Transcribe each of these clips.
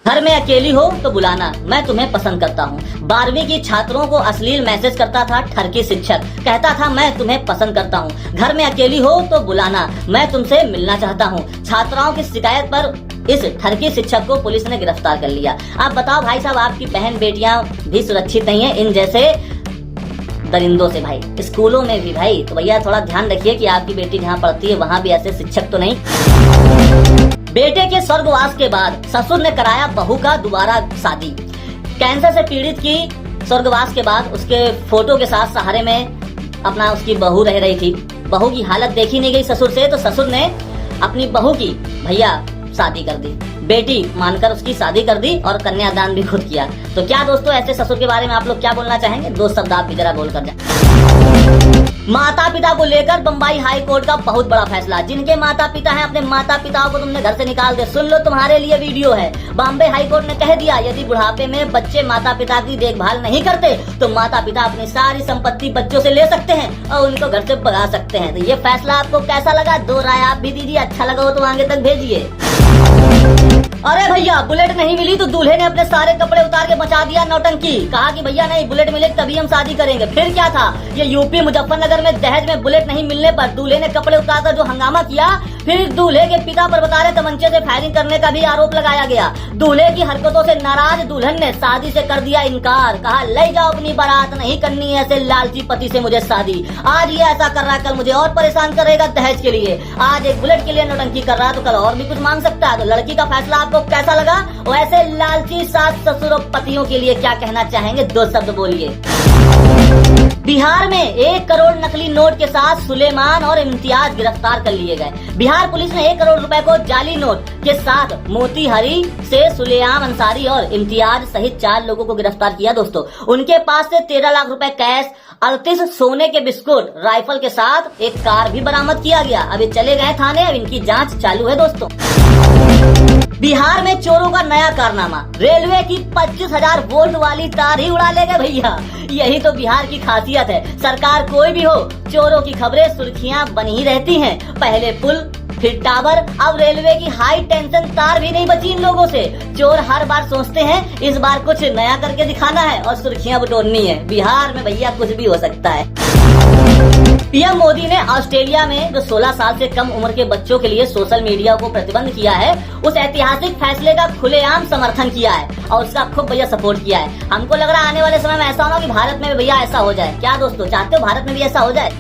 घर में अकेली हो तो बुलाना, मैं तुम्हें पसंद करता हूँ। 12वीं की छात्रों को अश्लील मैसेज करता था ठरकी शिक्षक, कहता था मैं तुम्हें पसंद करता हूँ। घर में अकेली हो तो बुलाना, मैं तुमसे मिलना चाहता हूँ। छात्राओं की शिकायत पर इस ठरकी शिक्षक को पुलिस ने गिरफ्तार कर लिया। आप बताओ भाई साहब, आपकी बहन बेटियां भी सुरक्षित नहीं है इन जैसे दरिंदों से भाई। स्कूलों में भी भाई तो भैया थोड़ा ध्यान रखिए कि आपकी बेटी जहाँ पढ़ती है वहाँ भी ऐसे शिक्षक तो नहीं। बेटे के स्वर्गवास के बाद ससुर ने कराया बहू का दोबारा शादी। कैंसर से पीड़ित की स्वर्गवास के बाद उसके फोटो के साथ सहारे में अपना उसकी बहू रह रही थी। बहू की हालत देखी नहीं गई ससुर से, तो ससुर ने अपनी बहू की भैया शादी कर दी। बेटी मानकर उसकी शादी कर दी और कन्यादान भी खुद किया। तो क्या दोस्तों, ऐसे ससुर के बारे में आप लोग क्या बोलना चाहेंगे? दो शब्द आप भी जरा बोल कर जाए। माता पिता को लेकर बम्बई हाई कोर्ट का बहुत बड़ा फैसला। जिनके माता पिता हैं, अपने माता पिताओं को तुमने घर से निकाल दे। सुन लो, तुम्हारे लिए वीडियो है। बॉम्बे हाई कोर्ट ने कह दिया, यदि बुढ़ापे में बच्चे माता पिता की देखभाल नहीं करते तो माता पिता अपनी सारी संपत्ति बच्चों से ले सकते हैं और उनको घर से भगा सकते हैं। तो ये फैसला आपको कैसा लगा? दो राय आप भी दीजिए। अच्छा लगा हो तो आगे तक भेजिए। अरे भैया, बुलेट नहीं मिली तो दूल्हे ने अपने सारे कपड़े उतार के मचा दिया नौटंकी। कहा कि भैया नहीं, बुलेट मिले तभी हम शादी करेंगे। फिर क्या था, ये यूपी मुजफ्फरनगर में दहेज में बुलेट नहीं मिलने पर दूल्हे ने कपड़े उतारकर जो हंगामा किया, फिर दूल्हे के पिता पर बता रहे तमंचे से फायरिंग करने का भी आरोप लगाया गया। दूल्हे की हरकतों से नाराज दुल्हन ने शादी से कर दिया इनकार। कहा ले जाओ अपनी बारात, नहीं करनी ऐसे लालची पति से मुझे शादी। आज ये ऐसा कर रहा है, कल मुझे और परेशान करेगा दहेज के लिए। आज एक बुलेट के लिए नौटंकी कर रहा है तो कल और भी कुछ मांग सकता है। तो लड़की का फैसला आपको कैसा लगा? वैसे लालची सास ससुरों पतियों के लिए क्या कहना चाहेंगे? दो शब्द बोलिए। बिहार में 1 करोड़ नकली नोट के साथ सुलेमान और इम्तियाज गिरफ्तार कर लिए गए। बिहार पुलिस ने 1 करोड़ रुपए को जाली नोट के साथ मोतीहारी से सुलेमान अंसारी और इम्तियाज सहित 4 लोगों को गिरफ्तार किया। दोस्तों, उनके पास से 13 लाख रुपए कैश, 38 सोने के बिस्कुट, राइफल के साथ एक कार भी बरामद किया गया। अभी चले गए थाने, अब इनकी जांच चालू है। दोस्तों, बिहार में चोरों का नया कारनामा, रेलवे की 25,000 वोल्ट वाली तार ही उड़ा ले गए भैया। यही तो बिहार की खासियत है। सरकार कोई भी हो, चोरों की खबरें सुर्खियां बनी ही रहती हैं। पहले पुल, फिर टावर, अब रेलवे की हाई टेंशन तार भी नहीं बची इन लोगों से। चोर हर बार सोचते हैं इस बार कुछ नया करके दिखाना है और सुर्खियां बटोरनी है। बिहार में भैया कुछ भी हो सकता है। पीएम मोदी ने ऑस्ट्रेलिया में जो 16 साल से कम उम्र के बच्चों के लिए सोशल मीडिया को प्रतिबंध किया है, उस ऐतिहासिक फैसले का खुलेआम समर्थन किया है और उसका खूब भैया सपोर्ट किया है। हमको लग रहा है आने वाले समय में ऐसा होगा कि भारत में भी भैया ऐसा हो जाए। क्या दोस्तों, चाहते हो भारत में भी ऐसा हो जाए?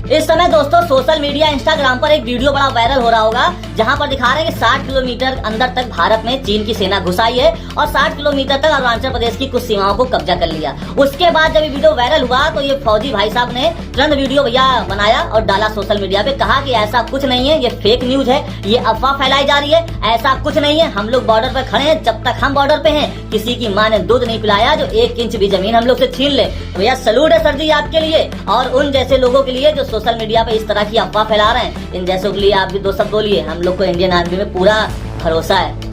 इस समय दोस्तों सोशल मीडिया इंस्टाग्राम पर एक वीडियो बड़ा वायरल हो रहा होगा, जहां पर दिखा रहे हैं कि 60 किलोमीटर अंदर तक भारत में चीन की सेना घुस आई है और 60 किलोमीटर तक अरुणाचल प्रदेश की कुछ सीमाओं को कब्जा कर लिया। उसके बाद जब ये वीडियो वायरल हुआ तो ये फौजी भाई साहब ने तुरंत वीडियो भैया बनाया और डाला सोशल मीडिया पे। कहा कि ऐसा कुछ नहीं है, ये फेक न्यूज है, ये अफवाह फैलाई जा रही है, ऐसा कुछ नहीं है। हम लोग बॉर्डर पर खड़े हैं, जब तक हम बॉर्डर पे हैं किसी की माँ ने दूध नहीं पिलाया जो 1 इंच भी जमीन हम लोग से छीन ले। तो भैया सलूट है सर जी आपके लिए और उन जैसे लोगों के लिए जो सोशल मीडिया पे इस तरह की अफवाह फैला रहे हैं। इन जैसों के लिए आप भी 2 शब्द बोलिए। हम लोग को इंडियन आर्मी में पूरा भरोसा है।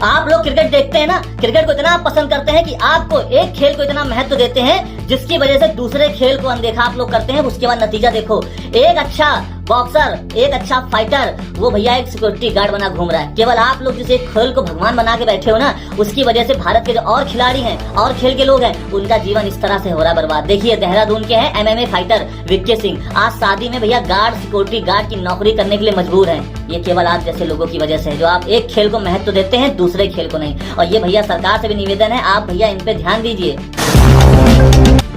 आप लोग क्रिकेट देखते हैं ना, क्रिकेट को इतना पसंद करते हैं कि आपको एक खेल को इतना महत्व देते हैं जिसकी वजह से दूसरे खेल को अनदेखा आप लोग करते हैं। उसके बाद नतीजा देखो, एक अच्छा बॉक्सर, एक अच्छा फाइटर, वो भैया एक सिक्योरिटी गार्ड बना घूम रहा है। केवल आप लोग जिस एक खेल को भगवान बना के बैठे हो ना, उसकी वजह से भारत के जो और खिलाड़ी हैं और खेल के लोग हैं, उनका जीवन इस तरह से हो रहा है बर्बाद। देखिए, देहरादून के हैं MMA फाइटर विक्की सिंह, आज शादी में भैया गार्ड, सिक्योरिटी गार्ड की नौकरी करने के लिए मजबूर हैं। ये केवल आप जैसे लोगों की वजह से है, जो आप एक खेल को महत्व देते हैं, दूसरे खेल को नहीं। और ये भैया सरकार से भी निवेदन है, आप भैया इन पे ध्यान दीजिए।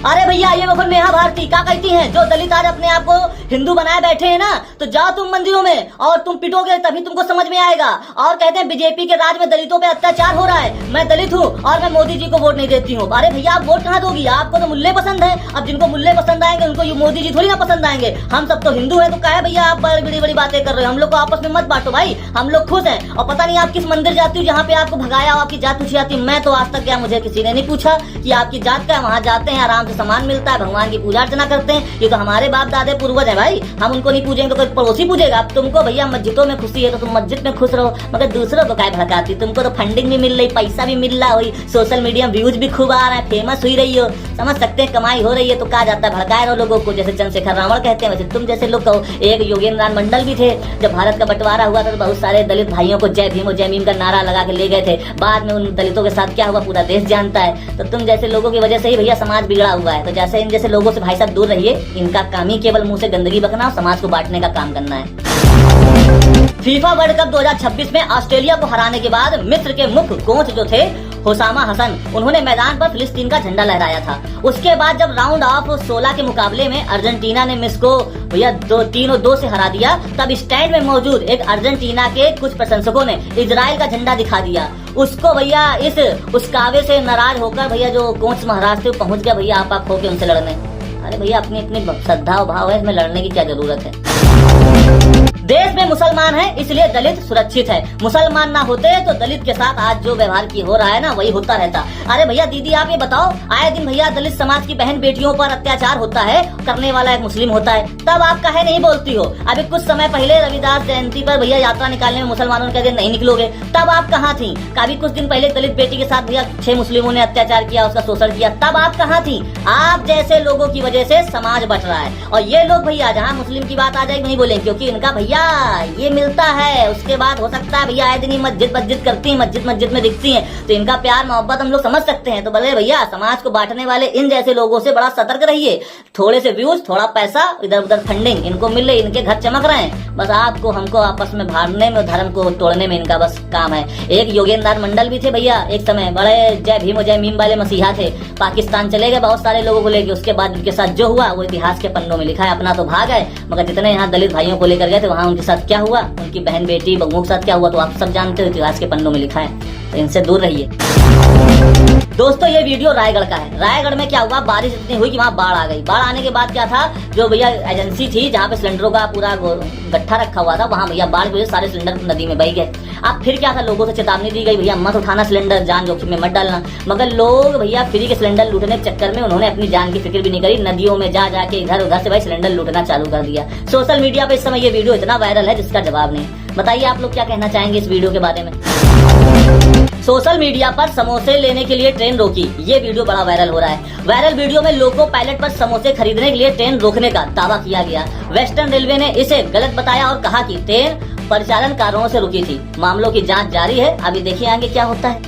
अरे भैया, ये देखो नेहा भारती क्या कहती हैं, जो दलित आज अपने आप को हिंदू बनाए बैठे हैं ना, तो जाओ तुम मंदिरों में और तुम पिटोगे तभी तुमको समझ में आएगा। और कहते हैं बीजेपी के राज में दलितों पे अत्याचार हो रहा है, मैं दलित हूँ और मैं मोदी जी को वोट नहीं देती हूँ। अरे भैया, आप वोट कहाँ दोगी? आपको तो मुल्ले पसंद है। अब जिनको मुल्ले पसंद आएंगे उनको मोदी जी थोड़ी ना पसंद आएंगे। हम सब तो हिंदू है, तो क्या है भैया आप बड़ी बड़ी बातें कर रहे हो? हम लोग को आपस में मत बांटो भाई, हम लोग खुश हैं। और पता नहीं आप किस मंदिर जाती हो जहाँ पे आपको भगाया, आपकी जात पूछी जाती। मैं तो आज तक क्या, मुझे किसी ने नहीं पूछा कि आपकी जात क्या है। वहाँ जाते हैं, आराम से सामान मिलता है, भगवान की पूजा अर्चना करते हैं। ये तो हमारे बाप दादे पूर्वज है भाई, हम उनको नहीं पूजेंगे तो कोई पड़ोसी पूजेगा। अब तुमको भैया मस्जिदों में खुशी है तो तुम मस्जिद में खुश रहो, मगर दूसरों को काय भड़काती। तुमको तो फंडिंग भी मिल रही, पैसा भी मिल रहा, वही सोशल मीडिया व्यूज भी खूब आ रहा है, फेमस हुई रही हो, समझ सकते हैं कमाई हो रही है, तो कहा जाता है भड़काए रहो लोगों को, जैसे चंद्रशेखर रावण कहते हैं वैसे तुम जैसे लोग कहो। एक योगेंद्र नाथ मंडल भी थे, जब भारत का बंटवारा हुआ था तो बहुत सारे दलित भाइयों को जय भीम और जय भीम का नारा लगा के ले गए थे। बाद में उन दलितों के साथ क्या हुआ पूरा देश जानता है। तो तुम जैसे लोगों की वजह से ही भैया समाज बिगड़ा हुआ है। तो जैसे इन जैसे लोगों से भाई साहब दूर रहिए, इनका काम ही केवल मुंह से गंदगी बकना और समाज को बांटने का काम करना है। फीफा वर्ल्ड कप 2026 में ऑस्ट्रेलिया को हराने के बाद मिस्र के मुख्य कोच जो थे हुसामा हसन, उन्होंने मैदान पर फिलिस्तीन का झंडा लहराया था। उसके बाद जब राउंड ऑफ 16 के मुकाबले में अर्जेंटीना ने मिस्र को भैया 3-2 से हरा दिया, तब स्टैंड में मौजूद एक अर्जेंटीना के कुछ प्रशंसकों ने इजराइल का झंडा दिखा दिया। उसको भैया उस कावे से नाराज होकर भैया जो कोच महाराज थे पहुंच गया भैया आप होके उनसे लड़ने। अरे भैया अपनी अपनी श्रद्धा और भाव है, इसमें लड़ने की क्या जरूरत है। देश में मुसलमान है इसलिए दलित सुरक्षित है, मुसलमान ना होते तो दलित के साथ आज जो व्यवहार की हो रहा है ना वही होता रहता। अरे भैया दीदी आप ये बताओ, आए दिन भैया दलित समाज की बहन बेटियों पर अत्याचार होता है, करने वाला एक मुस्लिम होता है, तब आप काहे नहीं बोलती हो। अभी कुछ समय पहले रविदास जयंती पर भैया यात्रा निकालने में मुसलमानों ने कह दिया नहीं निकलोगे, तब आप कहाँ थी। अभी कुछ दिन पहले दलित बेटी के साथ भैया 6 मुस्लिमों ने अत्याचार किया, उसका शोषण किया, तब आप कहाँ थी। आप जैसे लोगों की वजह से समाज बट रहा है। और ये लोग भैया जहाँ मुस्लिम की बात आ जाएगी नहीं बोलेंगे, क्योंकि इनका भैया ये मिलता है। उसके बाद हो सकता है भैया आए दिन ही मस्जिद करती है, मस्जिद में दिखती हैं, तो इनका प्यार मोहब्बत हम लोग समझ सकते हैं। तो भले भैया समाज को बांटने वाले इन जैसे लोगों से बड़ा सतर्क रहिए। थोड़े से व्यूज, थोड़ा पैसा, इधर उधर फंडिंग इनको मिल रही, इनके घर चमक रहे हैं, बस आपको हमको आपस में भाड़ने में, धर्म को तोड़ने में इनका बस काम है। एक योगेंद्र नाथ मंडल भी थे भैया, एक समय बड़े जय भीम और जय मीम वाले मसीहा थे, पाकिस्तान चले गए बहुत सारे लोगों को लेके। उसके बाद उनके साथ जो हुआ वो इतिहास के पन्नों में लिखा है। अपना तो भाग गए, मगर जितने यहाँ दलित भाइयों को लेकर गए थे वहाँ उनके साथ क्या हुआ, उनकी बहन बेटी बहू के साथ क्या हुआ, तो आप सब जानते हो, इतिहास के पन्नों में लिखा है। तो इनसे दूर रहिए। दोस्तों ये वीडियो रायगढ़ का है। रायगढ़ में क्या हुआ, बारिश इतनी हुई कि वहाँ बाढ़ आ गई। बाढ़ आने के बाद क्या था, जो भैया एजेंसी थी जहाँ पे सिलेंडरों का पूरा गट्ठा रखा हुआ था, वहाँ भैया बाढ़ की वजह से सारे सिलेंडर नदी में बह गए। अब फिर क्या था, लोगों से चेतावनी दी गई भैया मत उठाना सिलेंडर, जान जोखिम में मत डालना। मगर लोग भैया फ्री के सिलेंडर लूटने के चक्कर में उन्होंने अपनी जान की फिक्र भी नहीं करी, नदियों में जा जाके इधर उधर से भाई सिलेंडर लूटना चालू कर दिया। सोशल मीडिया पे इस समय ये वीडियो इतना वायरल है जिसका जवाब नहीं। बताइए आप लोग क्या कहना चाहेंगे इस वीडियो के बारे में। सोशल मीडिया पर समोसे लेने के लिए ट्रेन रोकी, ये वीडियो बड़ा वायरल हो रहा है। वायरल वीडियो में लोको पायलट पर समोसे खरीदने के लिए ट्रेन रोकने का दावा किया गया। वेस्टर्न रेलवे ने इसे गलत बताया और कहा कि ट्रेन परिचालन कारणों से रुकी थी। मामलों की जांच जारी है, अभी देखिए आगे क्या होता है।